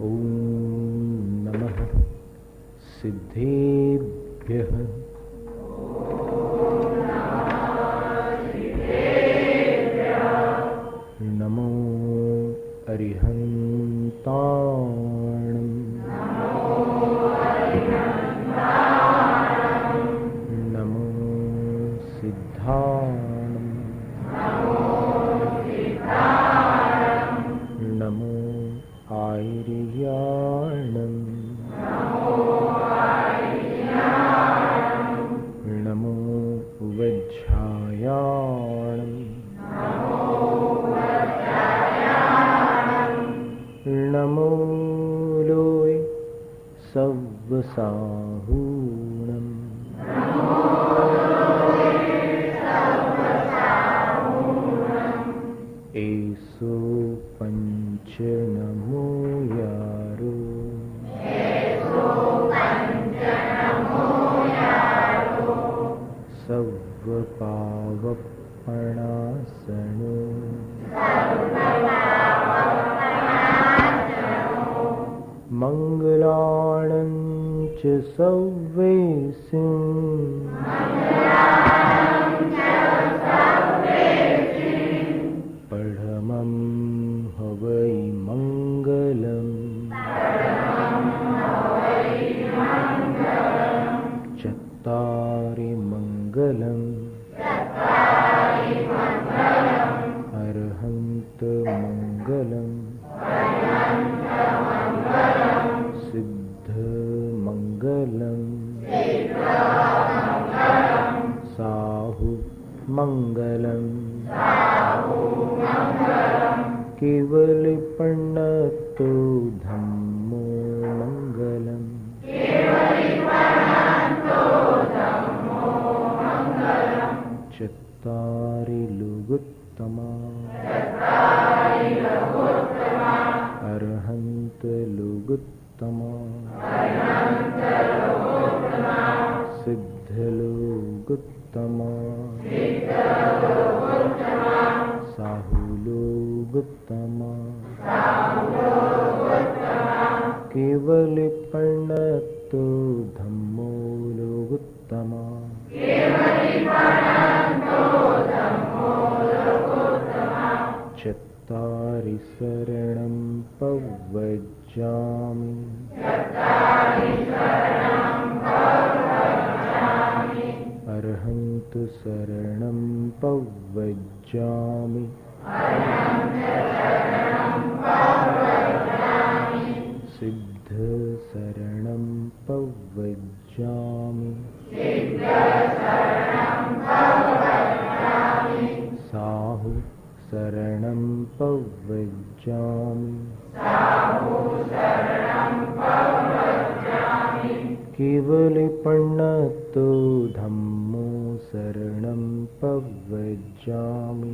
ॐ नमः सिद्धेभ्यः। नमो अरिहन्ताणं। नमो सिद्धाणं। नमो आयर्याणं। नमो वज्रायाणं। नमो लोय सव्वसाहूणं। एसो पंच नमो यारो। सव्व पावपणासनो। मंगलाणं च सव्वेसिं। पढमं हवै मंगलम्। चत्तारि मंगलम्। अर्हन्त मंगलम्। सिद्ध मंगलम्। साहु मंगलम्। केवलिपण्णतो धम्मो मंगलम्। चत्तारि लुगुत्तमा। अर्हन्त लुगुत्तमा। सिद्ध लुगुत्तमा। साहु लुगुत्तमा। केवलिपण्णतो धम्मो लुगुत्तमा। चत्तारि शरणं पव्वजामि। अर्हन्तु शरणं पव्वजामि। सिद्ध शरणं पव्वजामि। साहु शरणं पव्वजामि। केवलिपण्णतो धम्मो शरणं पव्वजामि।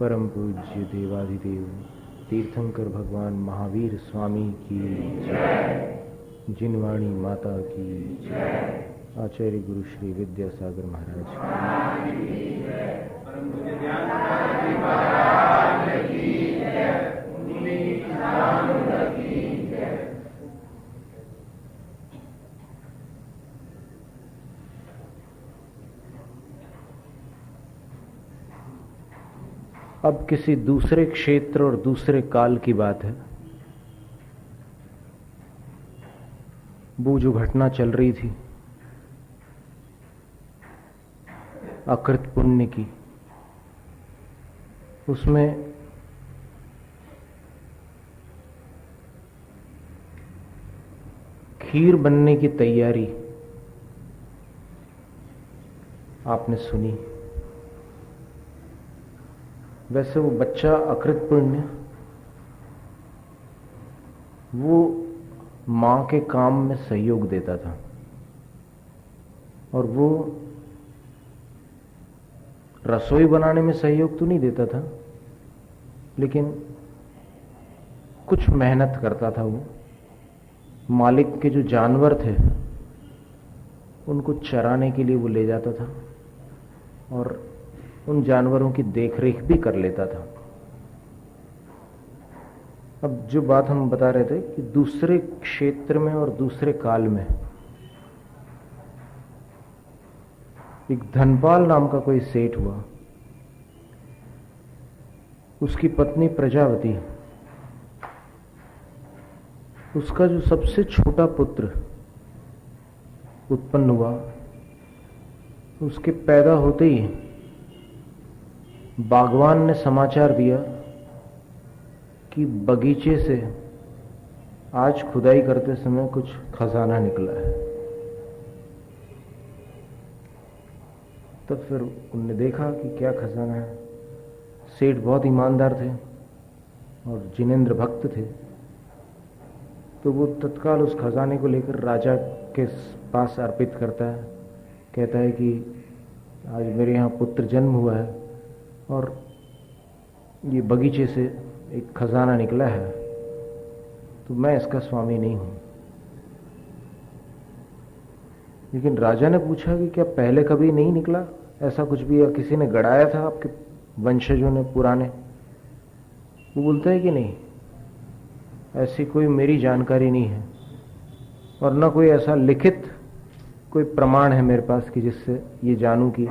परम पूज्य देवाधिदेव तीर्थंकर भगवान महावीर स्वामी की जय। जिनवाणी माता की जय। आचार्य गुरु श्री विद्यासागर महाराज की जय। अब किसी दूसरे क्षेत्र और दूसरे काल की बात है। वो जो घटना चल रही थी अकृत पुण्य की, उसमें खीर बनने की तैयारी आपने सुनी। वैसे वो बच्चा अकृत पुण्य वो मां के काम में सहयोग देता था और वो रसोई बनाने में सहयोग तो नहीं देता था, लेकिन कुछ मेहनत करता था। वो मालिक के जो जानवर थे उनको चराने के लिए वो ले जाता था और उन जानवरों की देखरेख भी कर लेता था। अब जो बात हम बता रहे थे कि दूसरे क्षेत्र में और दूसरे काल में एक धनपाल नाम का कोई सेठ हुआ। उसकी पत्नी प्रजावती, उसका जो सबसे छोटा पुत्र उत्पन्न हुआ, उसके पैदा होते ही बागवान ने समाचार दिया कि बगीचे से आज खुदाई करते समय कुछ खजाना निकला है। तब फिर उनने देखा कि क्या खजाना है। सेठ बहुत ईमानदार थे और जिनेंद्र भक्त थे, तो वो तत्काल उस खजाने को लेकर राजा के पास अर्पित करता है। कहता है कि आज मेरे यहाँ पुत्र जन्म हुआ है और ये बगीचे से एक खजाना निकला है, तो मैं इसका स्वामी नहीं हूं। लेकिन राजा ने पूछा कि क्या पहले कभी नहीं निकला ऐसा कुछ भी, या किसी ने गड़ाया था आपके वंशजों ने पुराने? वो बोलता है कि नहीं, ऐसी कोई मेरी जानकारी नहीं है और न कोई ऐसा लिखित कोई प्रमाण है मेरे पास कि जिससे ये जानूं कि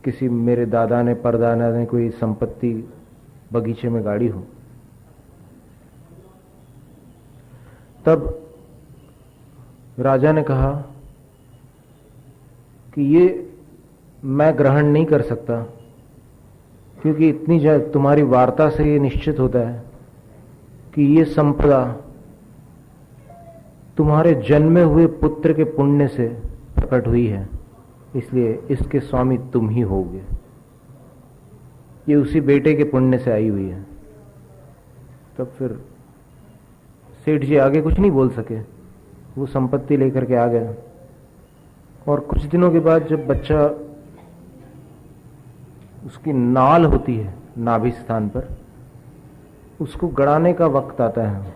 किसी मेरे दादा ने परदादा ने कोई संपत्ति बगीचे में गाड़ी हो। तब राजा ने कहा कि ये मैं ग्रहण नहीं कर सकता, क्योंकि इतनी तुम्हारी वार्ता से ये निश्चित होता है कि ये संपदा तुम्हारे जन्मे हुए पुत्र के पुण्य से प्रकट हुई है, इसलिए इसके स्वामी तुम ही होगे। ये उसी बेटे के पुण्य से आई हुई है। तब फिर सेठ जी आगे कुछ नहीं बोल सके, वो संपत्ति लेकर के आ गया। और कुछ दिनों के बाद जब बच्चा, उसकी नाल होती है नाभि स्थान पर, उसको गड़ाने का वक्त आता है,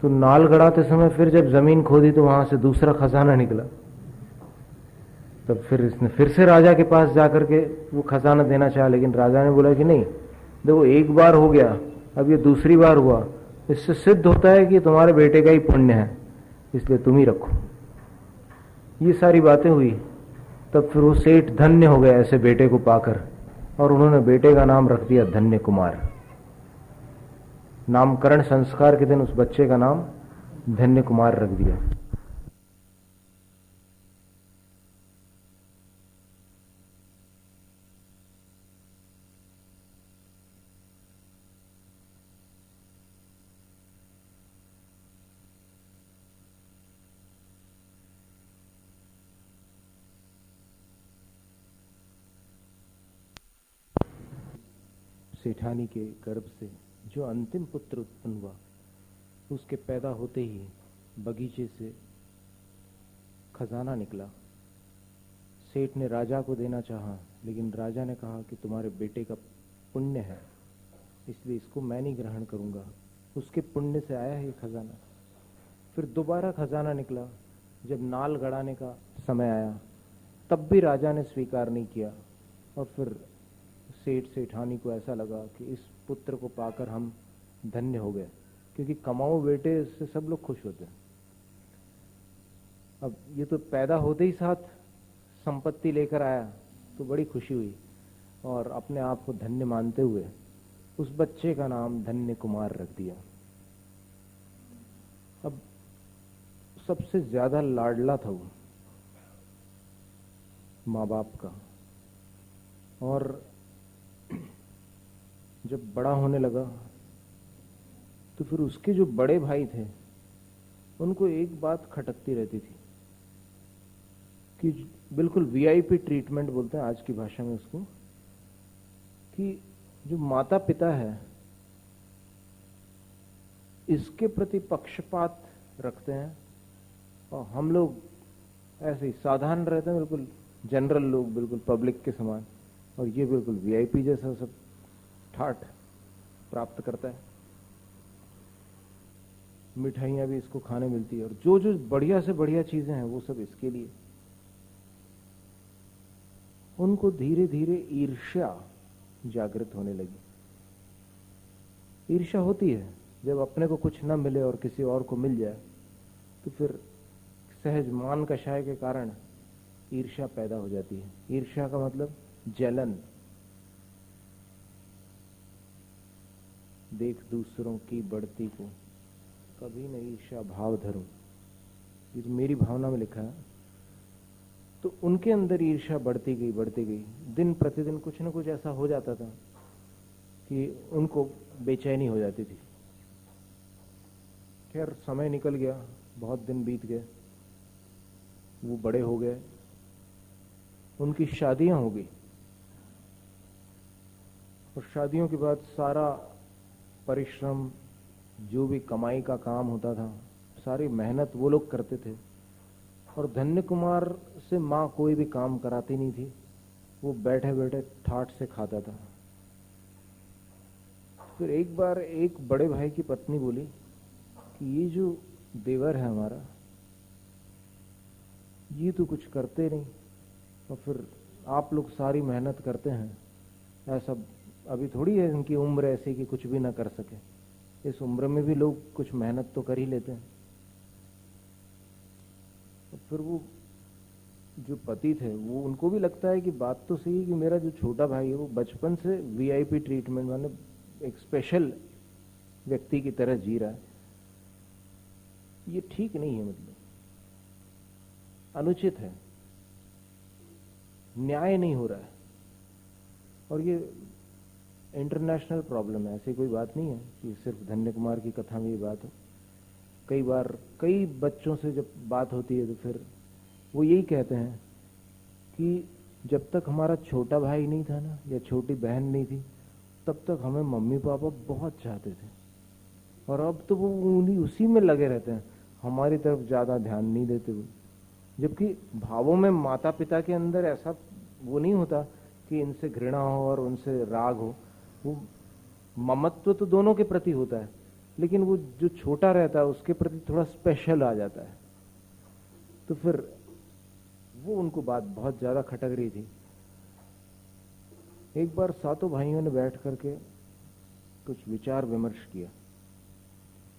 तो नाल गड़ाते समय फिर जब जमीन खोदी तो वहां से दूसरा खजाना निकला। तब फिर इसने फिर से राजा के पास जाकर के वो खजाना देना चाहा, लेकिन राजा ने बोला कि नहीं, देखो एक बार हो गया, अब ये दूसरी बार हुआ, इससे सिद्ध होता है कि तुम्हारे बेटे का ही पुण्य है, इसलिए तुम ही रखो। ये सारी बातें हुई। तब फिर वो सेठ धन्य हो गया ऐसे बेटे को पाकर, और उन्होंने बेटे का नाम रख दिया धन्य कुमार। नामकरण संस्कार के दिन उस बच्चे का नाम धन्य कुमार रख दिया। सेठानी के गर्भ से जो अंतिम पुत्र उत्पन्न हुआ, उसके पैदा होते ही बगीचे से खजाना निकला। सेठ ने राजा को देना चाहा, लेकिन राजा ने कहा कि तुम्हारे बेटे का पुण्य है, इसलिए इसको मैं नहीं ग्रहण करूंगा, उसके पुण्य से आया है ये खजाना। फिर दोबारा खजाना निकला। जब नाल गड़ाने का समय आया तब भी राजा ने स्वीकार नहीं किया, और फिर सेठ सेठानी को ऐसा लगा कि इस पुत्र को पाकर हम धन्य हो गए, क्योंकि कमाऊ बेटे से सब लोग खुश होते हैं। अब ये तो पैदा होते ही साथ संपत्ति लेकर आया, तो बड़ी खुशी हुई, और अपने आप को धन्य मानते हुए उस बच्चे का नाम धन्य कुमार रख दिया। अब सबसे ज्यादा लाडला था वो माँ बाप का, और जब बड़ा होने लगा तो फिर उसके जो बड़े भाई थे उनको एक बात खटकती रहती थी कि बिल्कुल वीआईपी ट्रीटमेंट बोलते हैं आज की भाषा में उसको, कि जो माता पिता है इसके प्रति पक्षपात रखते हैं, और हम लोग ऐसे ही साधारण रहते हैं, बिल्कुल जनरल लोग, बिल्कुल पब्लिक के समान, और ये बिल्कुल वीआईपी जैसा सब ठाठ प्राप्त करता है। मिठाइयां भी इसको खाने मिलती है, और जो जो बढ़िया से बढ़िया चीजें हैं वो सब इसके लिए। उनको धीरे धीरे ईर्ष्या जागृत होने लगी। ईर्ष्या होती है जब अपने को कुछ न मिले और किसी और को मिल जाए, तो फिर सहज मान कषाय के कारण ईर्ष्या पैदा हो जाती है। ईर्ष्या का मतलब जलन। देख दूसरों की बढ़ती को कभी न ईर्ष्या भाव धरो, ये तो मेरी भावना में लिखा है। तो उनके अंदर ईर्ष्या बढ़ती गई। दिन प्रतिदिन कुछ न कुछ ऐसा हो जाता था कि उनको बेचैनी हो जाती थी। खैर समय निकल गया, बहुत दिन बीत गए, वो बड़े हो गए, उनकी शादियां हो गई और शादियों के बाद सारा परिश्रम, जो भी कमाई का काम होता था, सारी मेहनत वो लोग करते थे और धन्य कुमार से माँ कोई भी काम कराती नहीं थी। वो बैठे बैठे ठाठ से खाता था। फिर एक बार एक बड़े भाई की पत्नी बोली कि ये जो देवर है हमारा, ये तो कुछ करते नहीं और फिर आप लोग सारी मेहनत करते हैं। ऐसा अभी थोड़ी है इनकी उम्र ऐसी कि कुछ भी ना कर सके। इस उम्र में भी लोग कुछ मेहनत तो कर ही लेते हैं। तो फिर वो जो पति थे, वो उनको भी लगता है कि बात तो सही है कि मेरा जो छोटा भाई है वो बचपन से वीआईपी ट्रीटमेंट, माने एक स्पेशल व्यक्ति की तरह जी रहा है, ये ठीक नहीं है, मतलब अनुचित है, न्याय नहीं हो रहा है। और ये इंटरनेशनल प्रॉब्लम है, ऐसी कोई बात नहीं है कि सिर्फ धन्य कुमार की कथा में ये बात हो। कई बार कई बच्चों से जब बात होती है तो फिर वो यही कहते हैं कि जब तक हमारा छोटा भाई नहीं था ना, या छोटी बहन नहीं थी, तब तक हमें मम्मी पापा बहुत चाहते थे और अब तो वो उन्हीं उसी में लगे रहते हैं, हमारी तरफ ज़्यादा ध्यान नहीं देते वो। जबकि भावों में माता पिता के अंदर ऐसा वो नहीं होता कि इनसे घृणा हो और उनसे राग हो, वो ममत्व तो दोनों के प्रति होता है, लेकिन वो जो छोटा रहता है उसके प्रति थोड़ा स्पेशल आ जाता है। तो फिर वो उनको बात बहुत ज़्यादा खटक रही थी। एक बार सातों भाइयों ने बैठ करके कुछ विचार विमर्श किया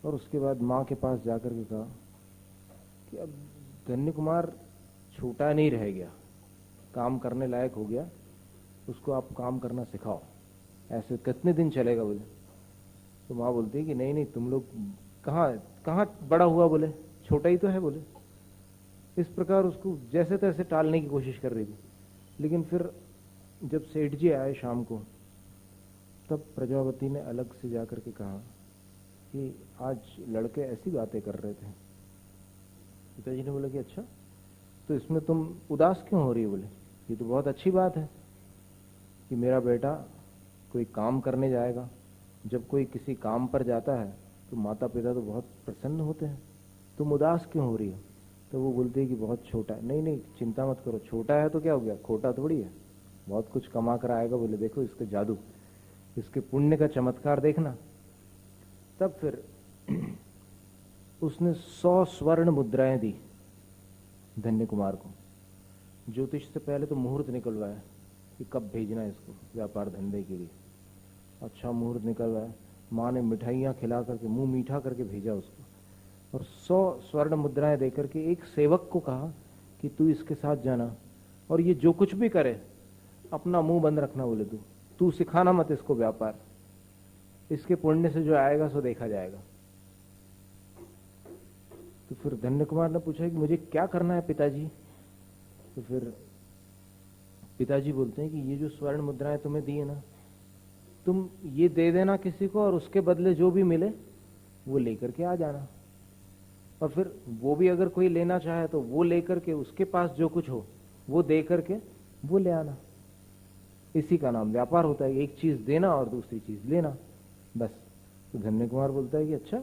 और उसके बाद माँ के पास जाकर के कहा कि अब धन्य कुमार छोटा नहीं रह गया, काम करने लायक हो गया, उसको आप काम करना सिखाओ। ऐसे कितने दिन चलेगा बोले। तो माँ बोलती है कि नहीं नहीं, तुम लोग कहाँ कहाँ बड़ा हुआ, बोले छोटा ही तो है बोले। इस प्रकार उसको जैसे तैसे टालने की कोशिश कर रही थी। लेकिन फिर जब सेठ जी आए शाम को, तब प्रजापति ने अलग से जाकर के कहा कि आज लड़के ऐसी बातें कर रहे थे। पिताजी ने बोला कि अच्छा, तो इसमें तुम उदास क्यों हो रही है? बोले ये तो बहुत अच्छी बात है कि मेरा बेटा कोई काम करने जाएगा। जब कोई किसी काम पर जाता है तो माता पिता तो बहुत प्रसन्न होते हैं, तुम उदास क्यों हो रही हो? तो वो बोलती है कि बहुत छोटा है। नहीं नहीं, चिंता मत करो, छोटा है तो क्या हो गया, खोटा थोड़ी है, बहुत कुछ कमा कर आएगा। बोले देखो इसका जादू, इसके पुण्य का चमत्कार देखना। तब फिर उसने 100 स्वर्ण मुद्राएं दी धन्य कुमार को। ज्योतिष से पहले तो मुहूर्त निकलवाया कि कब भेजना है इसको व्यापार धंधे के लिए। अच्छा मुहूर्त निकलवाया, माँ ने मिठाइयाँ खिला करके मुंह मीठा करके भेजा उसको, और 100 स्वर्ण मुद्राएं देकर के एक सेवक को कहा कि तू इसके साथ जाना और ये जो कुछ भी करे अपना मुंह बंद रखना। बोले तू सिखाना मत इसको व्यापार, इसके पुण्य से जो आएगा सो देखा जाएगा। तो फिर धन्य कुमार ने पूछा कि मुझे क्या करना है पिताजी? तो फिर पिताजी बोलते हैं कि ये जो स्वर्ण मुद्राएं तुम्हें दी है ना, तुम ये दे देना किसी को और उसके बदले जो भी मिले वो लेकर के आ जाना। और फिर वो भी अगर कोई लेना चाहे तो वो लेकर के उसके पास जो कुछ हो वो दे करके वो ले आना। इसी का नाम व्यापार होता है, एक चीज देना और दूसरी चीज लेना, बस। तो धन्य कुमार बोलता है कि अच्छा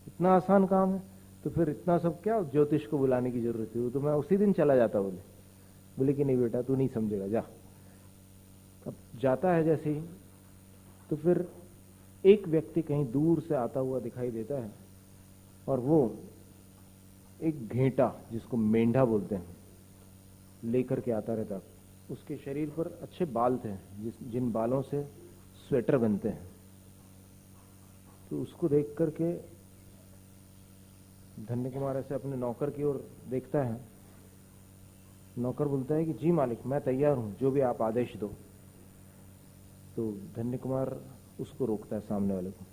इतना आसान काम है, तो फिर इतना सब क्या ज्योतिष को बुलाने की जरूरत है, वो तो मैं उसी दिन चला जाता। बोले कि नहीं बेटा तू नहीं समझेगा, जा। अब जाता है जैसे ही, तो फिर एक व्यक्ति कहीं दूर से आता हुआ दिखाई देता है और वो एक घेंटा, जिसको मेंढा बोलते हैं, लेकर के आता रहता उसके शरीर पर अच्छे बाल थे, जिन बालों से स्वेटर बनते हैं। तो उसको देख करके धन्य कुमार ऐसे अपने नौकर की ओर देखता है। नौकर बोलता है कि जी मालिक, मैं तैयार हूं, जो भी आप आदेश दो। तो धन्य कुमार उसको रोकता है, सामने वाले को।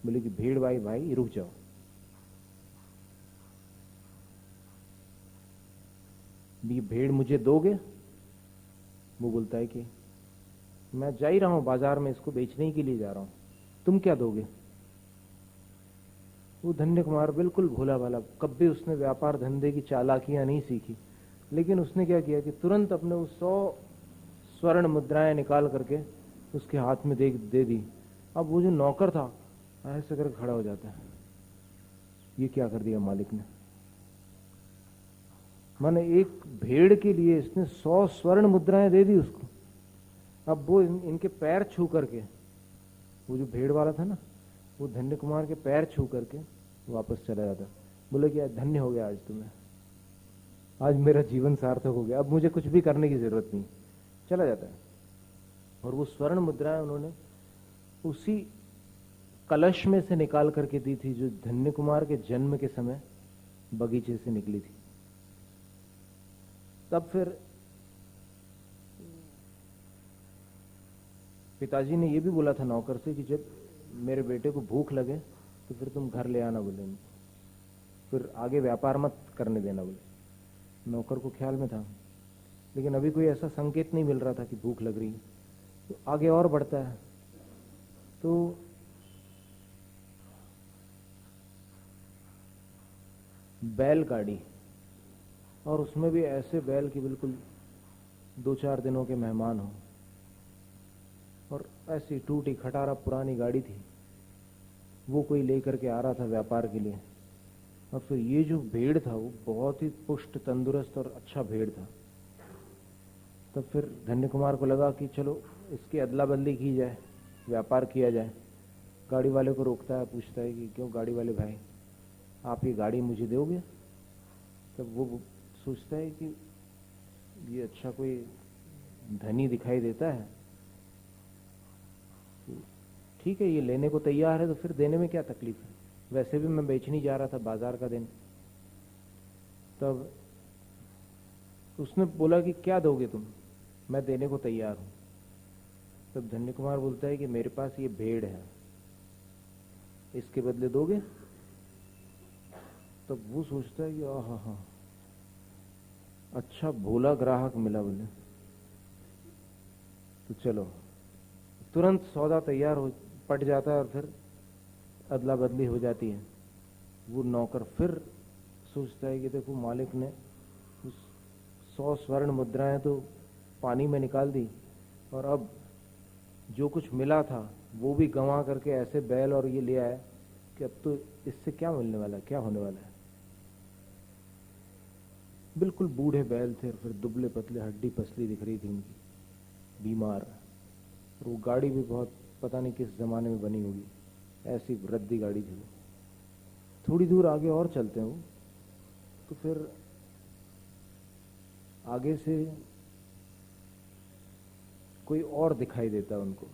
बोले कि भीड़ भाई भाई रुक जाओ। ये भेड़ मुझे दोगे? वो बोलता है कि मैं जा ही रहा हूं बाजार में, इसको बेचने के लिए जा रहा हूं, तुम क्या दोगे? वो धन्य कुमार बिल्कुल भोला भाला, कभी उसने व्यापार धंधे की चालाकियां नहीं सीखी, लेकिन उसने क्या किया कि तुरंत अपने वो 100 स्वर्ण मुद्राएं निकाल करके उसके हाथ में दे दी। अब वो जो नौकर था ऐसे करके खड़ा हो जाता है, ये क्या कर दिया मालिक ने। माने एक भेड़ के लिए इसने 100 स्वर्ण मुद्राएं दे दी उसको। अब वो इनके पैर छू करके, वो जो भेड़ वाला था ना, वो धन्य कुमार के पैर छू करके वापस चला जाता। बोले कि धन्य हो गया आज तुम्हें, आज मेरा जीवन सार्थक हो गया, अब मुझे कुछ भी करने की जरूरत नहीं। चला जाता है। और वो स्वर्ण मुद्राएं उन्होंने उसी कलश में से निकाल करके दी थी जो धन्य कुमार के जन्म के समय बगीचे से निकली थी। तब फिर पिताजी ने यह भी बोला था नौकर से कि जब मेरे बेटे को भूख लगे तो फिर तुम घर ले आना, बोले, फिर आगे व्यापार मत करने देना, बोले। नौकर को ख्याल में था, लेकिन अभी कोई ऐसा संकेत नहीं मिल रहा था कि भूख लग रही है। तो आगे और बढ़ता है। तो बैलगाड़ी, और उसमें भी ऐसे बैल कि बिल्कुल 2-4 दिनों के मेहमान हो, और ऐसी टूटी खटारा पुरानी गाड़ी थी, वो कोई लेकर के आ रहा था व्यापार के लिए। और फिर ये जो भेड़ था वो बहुत ही पुष्ट, तंदुरुस्त और अच्छा भेड़ था। तब फिर धन्य कुमार को लगा कि चलो इसकी अदला बदली की जाए, व्यापार किया जाए। गाड़ी वाले को रोकता है, पूछता है कि क्यों गाड़ी वाले भाई, आप ये गाड़ी मुझे दोगे? तब वो सोचता है कि ये अच्छा कोई धनी दिखाई देता है, ठीक है ये लेने को तैयार है, तो फिर देने में क्या तकलीफ है, वैसे भी मैं बेचने जा रहा था बाजार का दिन। तब उसने बोला कि क्या दोगे तुम? मैं देने को तैयार हूं। तब धन्य कुमार बोलता है कि मेरे पास ये भेड़ है, इसके बदले दोगे? तब वो सोचता है कि हाँ, अच्छा भोला ग्राहक मिला, बोले तो चलो। तुरंत सौदा तैयार हो पट जाता है और फिर अदला बदली हो जाती है। वो नौकर फिर सोचता है कि देखो मालिक ने 100 स्वर्ण मुद्राएं तो पानी में निकाल दी, और अब जो कुछ मिला था वो भी गंवा करके ऐसे बैल और ये ले आया कि अब तो इससे क्या मिलने वाला है, क्या होने वाला है। बिल्कुल बूढ़े बैल थे, और फिर दुबले पतले, हड्डी पसली दिख रही थी उनकी, बीमार। और वो गाड़ी भी बहुत पता नहीं किस जमाने में बनी होगी, ऐसी रद्दी गाड़ी थी वो। थोड़ी दूर आगे और चलते हैं वो, तो फिर आगे से कोई और दिखाई देता है उनको।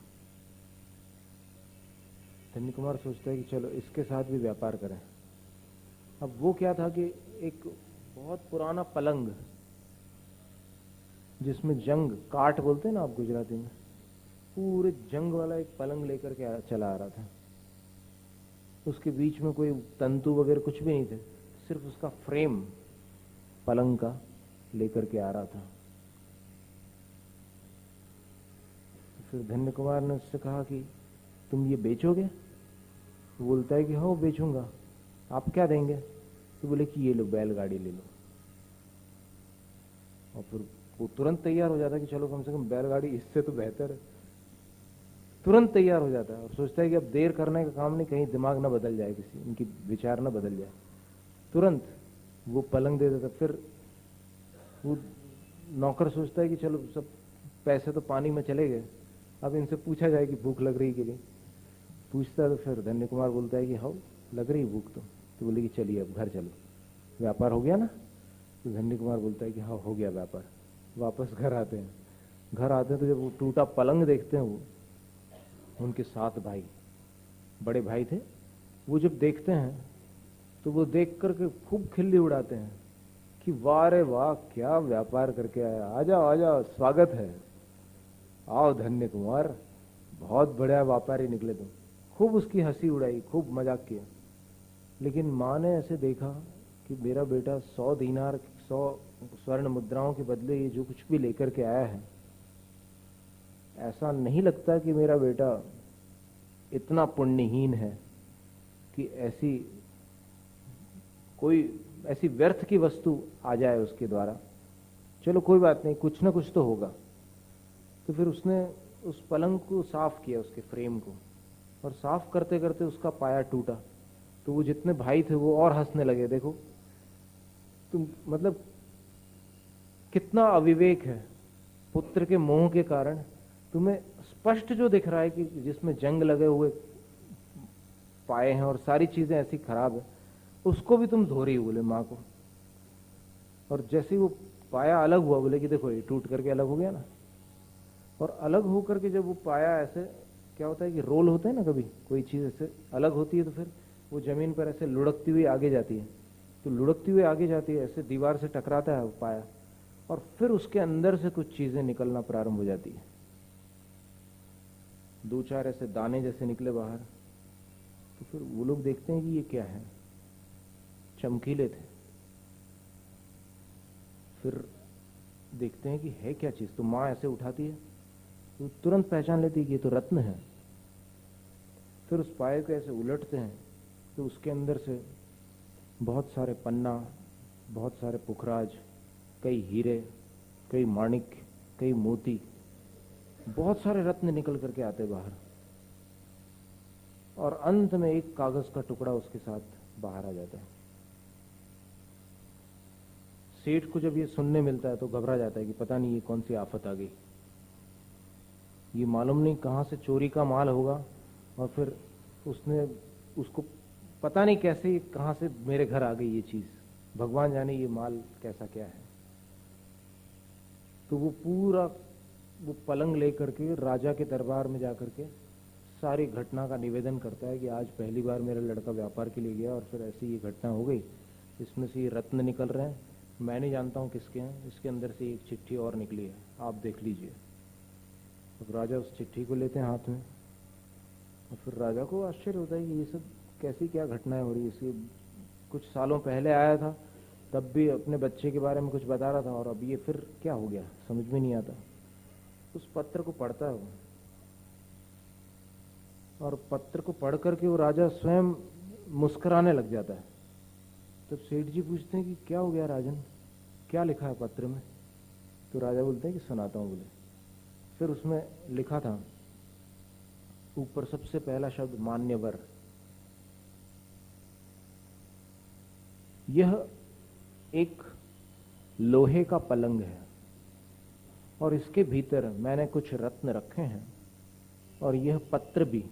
धन्य कुमार सोचता है कि चलो इसके साथ भी व्यापार करें। अब वो क्या था कि एक बहुत पुराना पलंग, जिसमें जंग काठ बोलते हैं ना आप गुजराती में, पूरे जंग वाला एक पलंग लेकर के चला आ रहा था। उसके बीच में कोई तंतु वगैरह कुछ भी नहीं थे, सिर्फ उसका फ्रेम पलंग का लेकर के आ रहा था। फिर धन्य कुमार ने उससे कहा कि तुम ये बेचोगे? वो बोलता है कि हाँ बेचूंगा, आप क्या देंगे? तो बोले कि ये लो बैलगाड़ी ले लो। और फिर वो तुरंत तैयार हो जाता है कि चलो कम से कम बैलगाड़ी इससे तो बेहतर है। तुरंत तैयार हो जाता है और सोचता है कि अब देर करने का काम नहीं, कहीं दिमाग ना बदल जाए, किसी इनकी विचार ना बदल जाए। तुरंत वो पलंग दे देता। फिर वो नौकर सोचता है कि चलो सब पैसे तो पानी में चले गए, अब इनसे पूछा जाए कि भूख लग रही कि नहीं। पूछता है तो फिर धन्य कुमार बोलता है कि हाँ लग रही भूख तो बोले कि चलिए अब घर चलो, व्यापार हो गया ना? तो धन्य कुमार बोलता है कि हाँ हो गया व्यापार। वापस घर आते हैं। घर आते हैं तो जब वो टूटा पलंग देखते हैं, वो उनके 7 भाई, बड़े भाई थे, वो जब देखते हैं तो वो देख करके खूब खिल्ली उड़ाते हैं कि वाह रे वाह, क्या व्यापार करके आया, आ जाओ आ जाओ, स्वागत है, आओ धन्य कुमार, बहुत बढ़िया व्यापारी निकले तुम। खूब उसकी हंसी उड़ाई, खूब मजाक किया। लेकिन माँ ने ऐसे देखा कि मेरा बेटा 100 दीनार, 100 स्वर्ण मुद्राओं के बदले ये जो कुछ भी लेकर के आया है, ऐसा नहीं लगता कि मेरा बेटा इतना पुण्यहीन है कि कोई ऐसी व्यर्थ की वस्तु आ जाए उसके द्वारा। चलो कोई बात नहीं, कुछ ना कुछ तो होगा। तो फिर उसने उस पलंग को साफ किया, उसके फ्रेम को, और साफ करते करते उसका पाया टूटा। तो वो जितने भाई थे वो और हंसने लगे। देखो तुम, मतलब कितना अविवेक है, पुत्र के मोह के कारण तुम्हें स्पष्ट जो दिख रहा है कि जिसमें जंग लगे हुए पाए हैं और सारी चीजें ऐसी खराब है, उसको भी तुम धो रही बोले माँ को। और जैसे ही वो पाया अलग हुआ, बोले कि देखो ये टूट करके अलग हो गया ना। और अलग होकर के जब वो पाया, ऐसे क्या होता है कि रोल होते हैं ना, कभी कोई चीज ऐसे अलग होती है तो फिर वो जमीन पर ऐसे लुढ़कती हुई आगे जाती है। तो लुढ़कती हुई आगे जाती है, ऐसे दीवार से टकराता है वो पाया, और फिर उसके अंदर से कुछ चीजें निकलना प्रारंभ हो जाती है। 2-4 ऐसे दाने जैसे निकले बाहर। तो फिर वो लोग देखते हैं कि ये क्या है, चमकीले थे। फिर देखते हैं कि है क्या चीज। तो माँ ऐसे उठाती है तो तुरंत पहचान लेती है कि ये तो रत्न है। फिर उस पाए को ऐसे उलटते हैं तो उसके अंदर से बहुत सारे पन्ना, बहुत सारे पुखराज, कई हीरे, कई माणिक, कई मोती, बहुत सारे रत्न निकल करके आते बाहर। और अंत में एक कागज का टुकड़ा उसके साथ बाहर आ जाता है। सेठ को जब ये सुनने मिलता है तो घबरा जाता है कि पता नहीं ये कौन सी आफत आ गई, ये मालूम नहीं कहां से चोरी का माल होगा। और फिर उसको पता नहीं कैसे कहां से मेरे घर आ गई ये चीज, भगवान जाने ये माल कैसा क्या है। तो वो पूरा वो पलंग लेकर के राजा के दरबार में जाकर के सारी घटना का निवेदन करता है कि आज पहली बार मेरा लड़का व्यापार के लिए गया और फिर ऐसी ये घटना हो गई, इसमें से ये रत्न निकल रहे हैं, मैं नहीं जानता हूँ किसके हैं, इसके अंदर से एक चिट्ठी और निकली है, आप देख लीजिए। तो राजा उस चिट्ठी को लेते हैं हाथ में, और फिर राजा को आश्चर्य होता है कि ये सब कैसी क्या घटनाएं हो रही है। इसके कुछ सालों पहले आया था, तब भी अपने बच्चे के बारे में कुछ बता रहा था, और अब ये फिर क्या हो गया, समझ में नहीं आता। उस पत्र को पढ़ता है वो, और पत्र को पढ़ करके वो राजा स्वयं मुस्कुराने लग जाता है। तब सेठ जी पूछते हैं कि क्या हो गया राजन, क्या लिखा है पत्र में। तो राजा बोलते हैं कि सुनाता हूं बोले। फिर उसमें लिखा था, ऊपर सबसे पहला शब्द मान्यवर। यह एक लोहे का पलंग है और इसके भीतर मैंने कुछ रत्न रखे हैं, और यह पत्र भी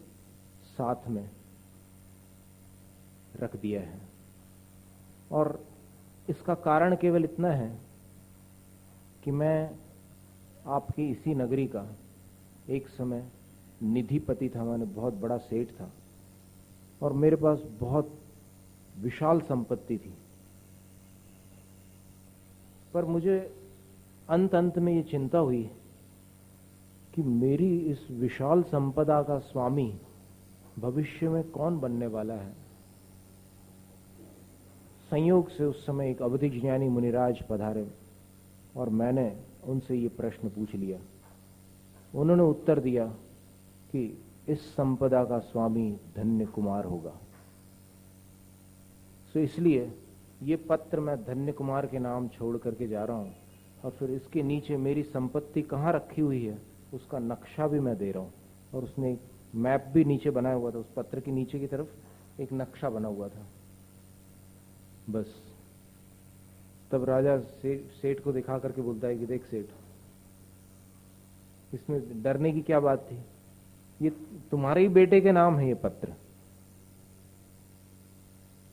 साथ में रख दिया है। और इसका कारण केवल इतना है कि मैं आपकी इसी नगरी का एक समय निधिपति था, मैंने बहुत बड़ा सेठ था, और मेरे पास बहुत विशाल संपत्ति थी। पर मुझे अंत में ये चिंता हुई कि मेरी इस विशाल संपदा का स्वामी भविष्य में कौन बनने वाला है। संयोग से उस समय एक अवधि ज्ञानी मुनिराज पधारे और मैंने उनसे ये प्रश्न पूछ लिया। उन्होंने उत्तर दिया कि इस संपदा का स्वामी धन्य कुमार होगा। सो इसलिए ये पत्र मैं धन्य कुमार के नाम छोड़ करके जा रहा हूँ, और फिर इसके नीचे मेरी संपत्ति कहाँ रखी हुई है उसका नक्शा भी मैं दे रहा हूँ। और उसने एक मैप भी नीचे बनाया हुआ था, उस पत्र के नीचे की तरफ एक नक्शा बना हुआ था। बस तब राजा सेठ को दिखा करके बोलता है कि देख सेठ, इसमें डरने की क्या बात थी, ये तुम्हारे ही बेटे के नाम है ये पत्र,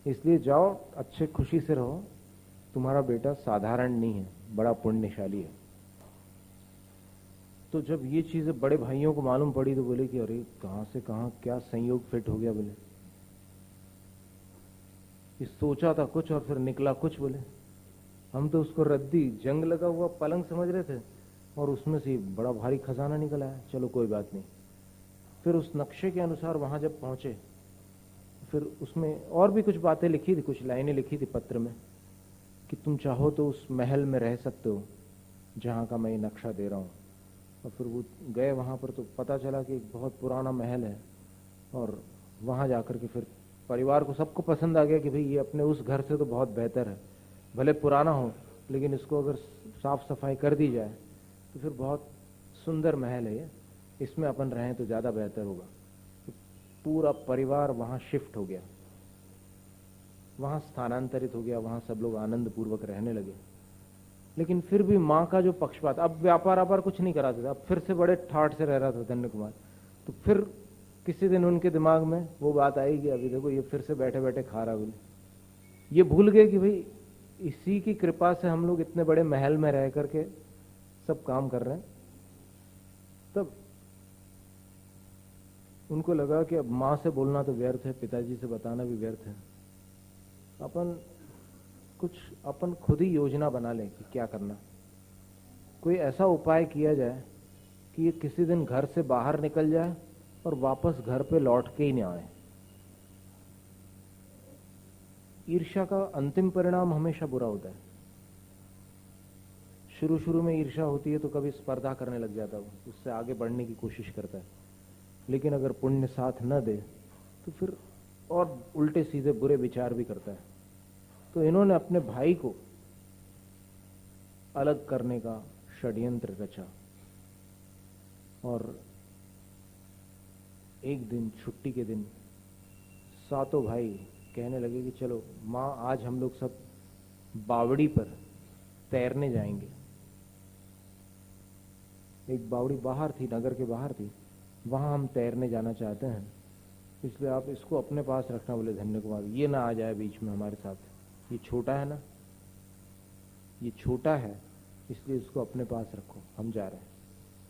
इसलिए जाओ अच्छे खुशी से रहो, तुम्हारा बेटा साधारण नहीं है, बड़ा पुण्यशाली है। तो जब ये चीज़ें बड़े भाइयों को मालूम पड़ी तो बोले कि अरे कहाँ से कहाँ क्या संयोग फिट हो गया। बोले कि सोचा था कुछ और फिर निकला कुछ। बोले हम तो उसको रद्दी जंग लगा हुआ पलंग समझ रहे थे और उसमें से बड़ा भारी खजाना निकल आया। चलो कोई बात नहीं। फिर उस नक्शे के अनुसार वहां जब पहुंचे फिर उसमें और भी कुछ बातें लिखी थी, कुछ लाइनें लिखी थी पत्र में कि तुम चाहो तो उस महल में रह सकते हो जहाँ का मैं ये नक्शा दे रहा हूँ। और फिर वो गए वहाँ पर तो पता चला कि एक बहुत पुराना महल है और वहाँ जाकर के फिर परिवार को सबको पसंद आ गया कि भाई ये अपने उस घर से तो बहुत बेहतर है, भले पुराना हो लेकिन इसको अगर साफ सफाई कर दी जाए तो फिर बहुत सुंदर महल है ये, इसमें अपन रहें तो ज़्यादा बेहतर होगा। तो पूरा परिवार वहाँ शिफ्ट हो गया, वहाँ स्थानांतरित हो गया, वहाँ सब लोग आनंद पूर्वक रहने लगे। लेकिन फिर भी माँ का जो पक्षपात, अब व्यापार कुछ नहीं कराते थे, अब फिर से बड़े ठाठ से रह रहा था धन्य कुमार। तो फिर किसी दिन उनके दिमाग में वो बात आई कि अभी देखो ये फिर से बैठे बैठे खा रहा। बोले ये भूल गए कि भाई इसी की कृपा से हम लोग इतने बड़े महल में रह करके सब काम कर रहे हैं। तब उनको लगा कि अब माँ से बोलना तो व्यर्थ है, पिताजी से बताना भी व्यर्थ है, अपन खुद ही योजना बना लें कि क्या करना। कोई ऐसा उपाय किया जाए कि ये किसी दिन घर से बाहर निकल जाए और वापस घर पे लौट के ही नहीं आए। ईर्ष्या का अंतिम परिणाम हमेशा बुरा होता है। शुरू शुरू में ईर्ष्या होती है तो कभी स्पर्धा करने लग जाता है, उससे आगे बढ़ने की कोशिश करता है, लेकिन अगर पुण्य साथ न दे तो फिर और उल्टे सीधे बुरे विचार भी करता है। तो इन्होंने अपने भाई को अलग करने का षड्यंत्र रचा और एक दिन छुट्टी के दिन सातों भाई कहने लगे कि चलो माँ आज हम लोग सब बावड़ी पर तैरने जाएंगे। एक बावड़ी बाहर थी, नगर के बाहर थी, वहां हम तैरने जाना चाहते हैं, इसलिए आप इसको अपने पास रखना। बोले धन्य कुमार ये ना आ जाए बीच में हमारे साथ, ये छोटा है ना, ये छोटा है इसलिए इसको अपने पास रखो, हम जा रहे हैं।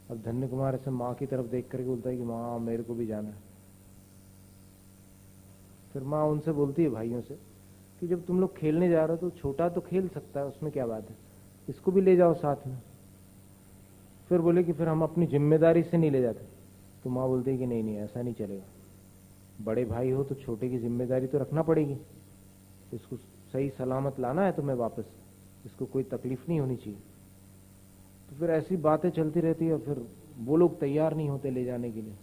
अब धन्य कुमार ऐसे माँ की तरफ देख करके बोलता है कि माँ मेरे को भी जाना है। फिर माँ उनसे बोलती है भाइयों से कि जब तुम लोग खेलने जा रहे हो तो छोटा तो खेल सकता है, उसमें क्या बात है, इसको भी ले जाओ साथ में। फिर बोले कि फिर हम अपनी जिम्मेदारी से नहीं ले जाते। तो माँ बोलती है कि नहीं नहीं ऐसा नहीं चलेगा, बड़े भाई हो तो छोटे की जिम्मेदारी तो रखना पड़ेगी, इसको सही सलामत लाना है तुम्हें वापस, इसको कोई तकलीफ नहीं होनी चाहिए। तो फिर ऐसी बातें चलती रहती है, फिर वो लोग तैयार नहीं होते ले जाने के लिए।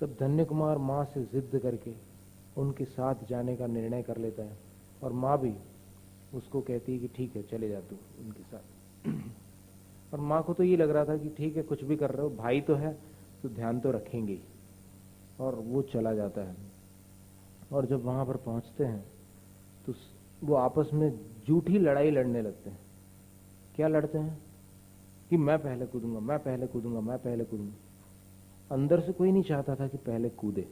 तब धन्य कुमार माँ से जिद करके उनके साथ जाने का निर्णय कर लेता है और माँ भी उसको कहती है कि ठीक है चले जा तू उनके साथ। और माँ को तो ये लग रहा था कि ठीक है कुछ भी कर रहे हो, भाई तो है तो ध्यान तो रखेंगे ही। और वो चला जाता है और जब वहाँ पर पहुँचते हैं तो वो आपस में झूठी लड़ाई लड़ने लगते हैं। क्या लड़ते हैं कि मैं पहले कूदूंगा, मैं पहले कूदूंगा, मैं पहले कूदूंगा। अंदर से कोई नहीं चाहता था कि पहले कूदे,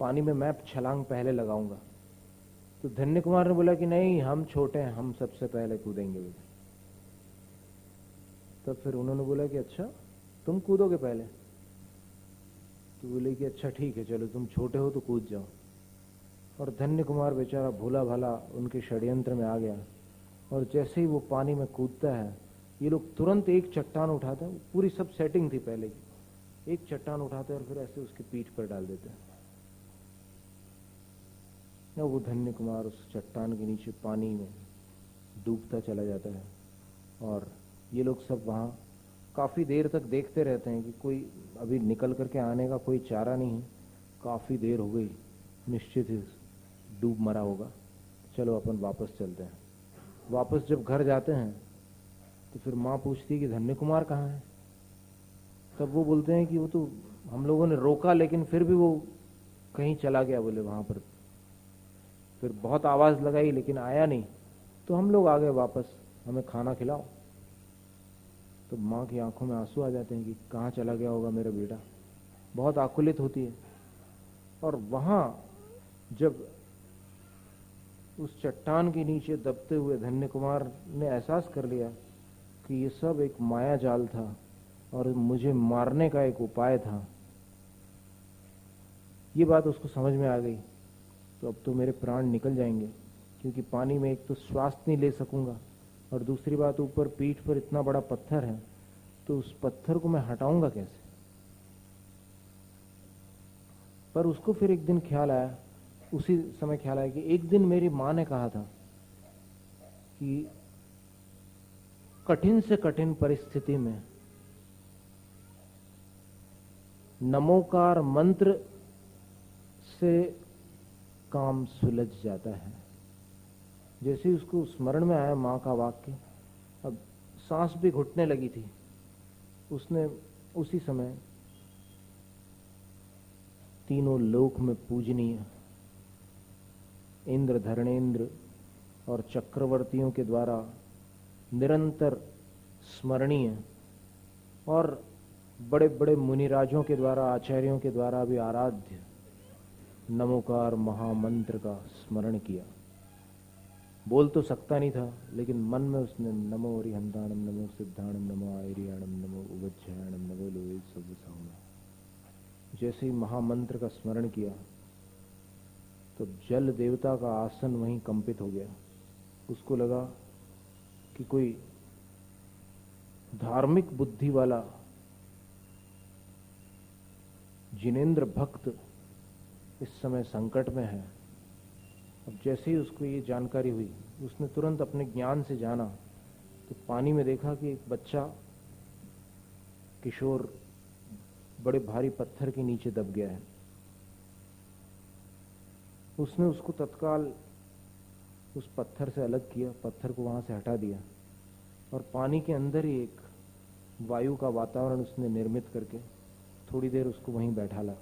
पानी में मैं छलांग पहले लगाऊंगा। तो धन्य कुमार ने बोला कि नहीं हम छोटे हैं, हम सबसे पहले कूदेंगे। तब फिर उन्होंने बोला कि अच्छा तुम कूदोगे पहले। तो बोले कि अच्छा ठीक है चलो तुम छोटे हो तो कूद जाओ। और धन्य कुमार बेचारा भोला भाला उनके षड्यंत्र में आ गया और जैसे ही वो पानी में कूदता है ये लोग तुरंत एक चट्टान उठाते हैं, पूरी सब सेटिंग थी पहले की, एक चट्टान उठाते हैं और फिर ऐसे उसकी पीठ पर डाल देते हैं। वो धन्य कुमार उस चट्टान के नीचे पानी में डूबता चला जाता है और ये लोग सब वहाँ काफ़ी देर तक देखते रहते हैं कि कोई अभी निकल करके आने का कोई चारा नहीं है। काफ़ी देर हो गई, निश्चित ही डूब मरा होगा, चलो अपन वापस चलते हैं। वापस जब घर जाते हैं तो फिर माँ पूछती है कि धन्य कुमार कहाँ है। तब वो बोलते हैं कि वो तो हम लोगों ने रोका लेकिन फिर भी वो कहीं चला गया। बोले वहाँ पर फिर बहुत आवाज़ लगाई लेकिन आया नहीं, तो हम लोग आ गए वापस, हमें खाना खिलाओ। तो माँ की आंखों में आंसू आ जाते हैं कि कहाँ चला गया होगा मेरा बेटा, बहुत आकुलित होती है। और वहाँ जब उस चट्टान के नीचे दबते हुए धन्य कुमार ने एहसास कर लिया कि ये सब एक माया जाल था और मुझे मारने का एक उपाय था। ये बात उसको समझ में आ गई। तो अब तो मेरे प्राण निकल जाएंगे, क्योंकि पानी में एक तो श्वास नहीं ले सकूंगा, और दूसरी बात ऊपर पीठ पर इतना बड़ा पत्थर है, तो उस पत्थर को मैं हटाऊंगा कैसे। पर उसको फिर एक दिन ख्याल आया, उसी समय ख्याल आया कि एक दिन मेरी माँ ने कहा था कि कठिन से कठिन परिस्थिति में नमोकार मंत्र से काम सुलझ जाता है। जैसे ही उसको स्मरण में आया माँ का वाक्य, अब सांस भी घुटने लगी थी, उसने उसी समय तीनों लोक में पूजनीय इंद्र, धरणेन्द्र और चक्रवर्तियों के द्वारा निरंतर स्मरणीय और बड़े बड़े मुनिराजों के द्वारा, आचार्यों के द्वारा भी आराध्य नमोकार महामंत्र का स्मरण किया। बोल तो सकता नहीं था, लेकिन मन में उसने नमो अरिहंताणम, नमो सिद्धाणम, नमो आयरियाणम, नमो उवज्जयाणम, नमो लोए सबसाम, जैसे ही महामंत्र का स्मरण किया तो जल देवता का आसन वहीं कंपित हो गया। उसको लगा कि कोई धार्मिक बुद्धि वाला जिनेंद्र भक्त इस समय संकट में है। अब जैसे ही उसको ये जानकारी हुई, उसने तुरंत अपने ज्ञान से जाना तो पानी में देखा कि एक बच्चा किशोर बड़े भारी पत्थर के नीचे दब गया है। उसने उसको तत्काल उस पत्थर से अलग किया, पत्थर को वहां से हटा दिया, और पानी के अंदर ही एक वायु का वातावरण उसने निर्मित करके थोड़ी देर उसको वहीं बैठाला।